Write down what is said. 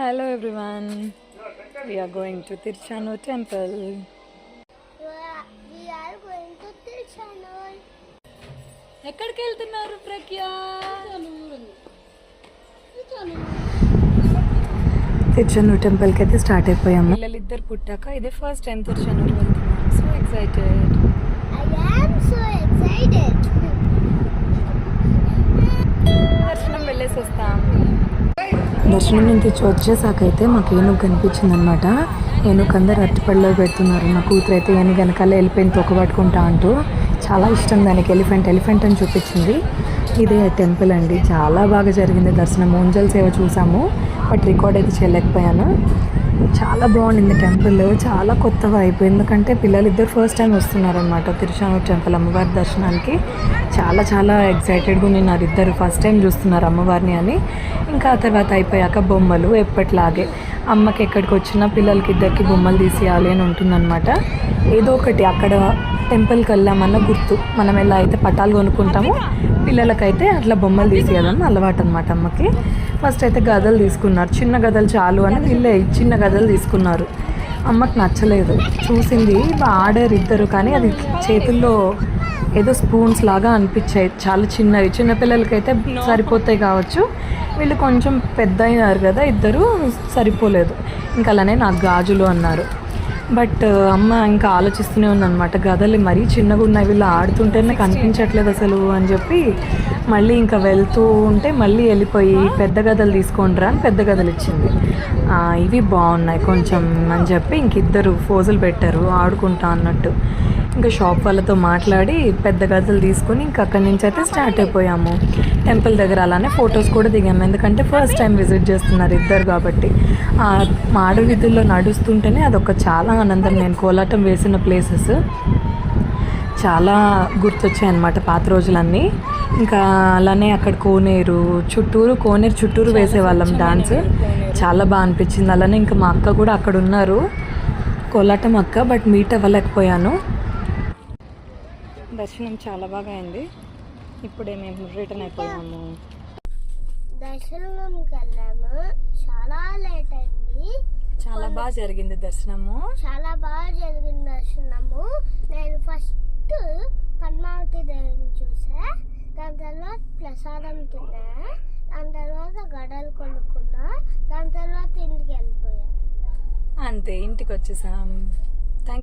Hello everyone, we are going to Tirchanu temple. We are going to Tirchanu. ఎక్కడికి వెళ్తున్నారు ప్రజ్ఞ? తిరుచానూరు టెంపుల్కి అయితే start అయిపోయాము. పిల్లలిద్దరు పుట్టాక ఇదే ఫస్ట్ టైం తిరుచానూరు వెళ్తున్నాం. So excited. I am so excited. దర్శనం వెళ్ళేసి వస్తాం. దర్శనం నుంచి వచ్చేసాకైతే మాకు ఏనుగు కనిపించింది అనమాట. ఏనుగు అందరు అరటిపళ్ళలో పెడుతున్నారు. నా కూతురు అయితే ఏనుగు వెనకాల వెళ్ళిపోయింది తొక్క పట్టుకుంటా అంటూ. చాలా ఇష్టం దానికి ఎలిఫెంట్ అని చూపించింది. ఇదే టెంపుల్ అండి. చాలా బాగా జరిగింది దర్శనం. ఊంజల్ సేవ చూసాము, బట్ రికార్డ్ అయితే చేయలేకపోయాను. చాలా బాగుండింది టెంపుల్. చాలా కొత్తగా అయిపోయింది, ఎందుకంటే పిల్లలిద్దరు ఫస్ట్ టైం వస్తున్నారనమాట తిరుచానూరు టెంపుల్ అమ్మవారి దర్శనానికి. చాలా ఎక్సైటెడ్గా ఉన్నారు ఇద్దరు. ఫస్ట్ టైం చూస్తున్నారు అమ్మవారిని అని. ఇంకా తర్వాత అయిపోయాక బొమ్మలు ఎప్పట్లాగే అమ్మకి ఎక్కడికి వచ్చినా పిల్లలకి ఇద్దరికి బొమ్మలు తీసేయాలి అని ఉంటుందన్నమాట. ఏదో ఒకటి అక్కడ టెంపుల్కి వెళ్ళామన్న గుర్తు. మనం ఎలా అయితే పటాలు కొనుక్కుంటామో పిల్లలకైతే అట్లా బొమ్మలు తీసేయాలని అలవాటు అనమాట అమ్మకి. ఫస్ట్ అయితే గదలు తీసుకున్నారు. చిన్న గదలు చాలు అని వీళ్ళే చిన్న గదలు తీసుకున్నారు. అమ్మకి నచ్చలేదు. చూసింది ఆడారు ఇద్దరు, కానీ అది చేతుల్లో ఏదో స్పూన్స్ లాగా అనిపించాయి. చాలా చిన్నవి. చిన్నపిల్లలకైతే సరిపోతాయి కావచ్చు, వీళ్ళు కొంచెం పెద్ద అయినారు కదా ఇద్దరు, సరిపోలేదు. ఇంకా అలానే నాకు గాజులు అన్నారు. బట్ అమ్మ ఇంకా ఆలోచిస్తూనే ఉందన్నమాట. గదలు మరీ చిన్నగా ఉన్నాయి, వీళ్ళు ఆడుతుంటేనే కనిపించట్లేదు అసలు అని చెప్పి మళ్ళీ ఇంకా వెళ్తూ ఉంటే మళ్ళీ వెళ్ళిపోయి పెద్ద గదలు తీసుకోండిరా అని పెద్ద గదలు ఇచ్చింది. ఇవి బాగున్నాయి కొంచెం అని చెప్పి ఇంక ఇద్దరు ఫోజులు పెట్టారు ఆడుకుంటా అన్నట్టు. ఇంకా షాప్ వాళ్ళతో మాట్లాడి పెద్ద గదలు తీసుకొని ఇంకా అక్కడి నుంచి అయితే స్టార్ట్ అయిపోయాము. టెంపుల్ దగ్గర అలానే ఫొటోస్ కూడా దిగాము, ఎందుకంటే ఫస్ట్ టైం విజిట్ చేస్తున్నారు ఇద్దరు కాబట్టి. మాడ వీధుల్లో నడుస్తుంటేనే అదొక చాలా ఆనందం. నేను కోలాటం వేసిన ప్లేసెస్ చాలా గుర్తొచ్చాయి అన్నమాట, పాత రోజులన్నీ. ఇంకా అలానే అక్కడ కోనేరు చుట్టూరు వేసేవాళ్ళం డాన్స్. చాలా బాగా అనిపించింది. అలానే ఇంకా మా అక్క కూడా అక్కడ ఉన్నారు, కోలాటం అక్క, బట్ మీట్ అవ్వలేకపోయాను. దర్శనం చాలా బాగా అయింది. ఇప్పుడే మేము రిటర్న్ అయిపోయాము. దర్శనంకి వెళ్ళాము, చాలా లేట్ అయింది. చాలా బాగా జరిగింది దర్శనము. నేను ఫస్ట్ పద్మావతి దేవిని చూసా, దాని తర్వాత ప్రసాదం తిన్నా, దాని తర్వాత గడలు కొనుక్కున్నా, దాని తర్వాత ఇంటికి వెళ్ళిపోయా. అంతే, ఇంటికి వచ్చేసాం.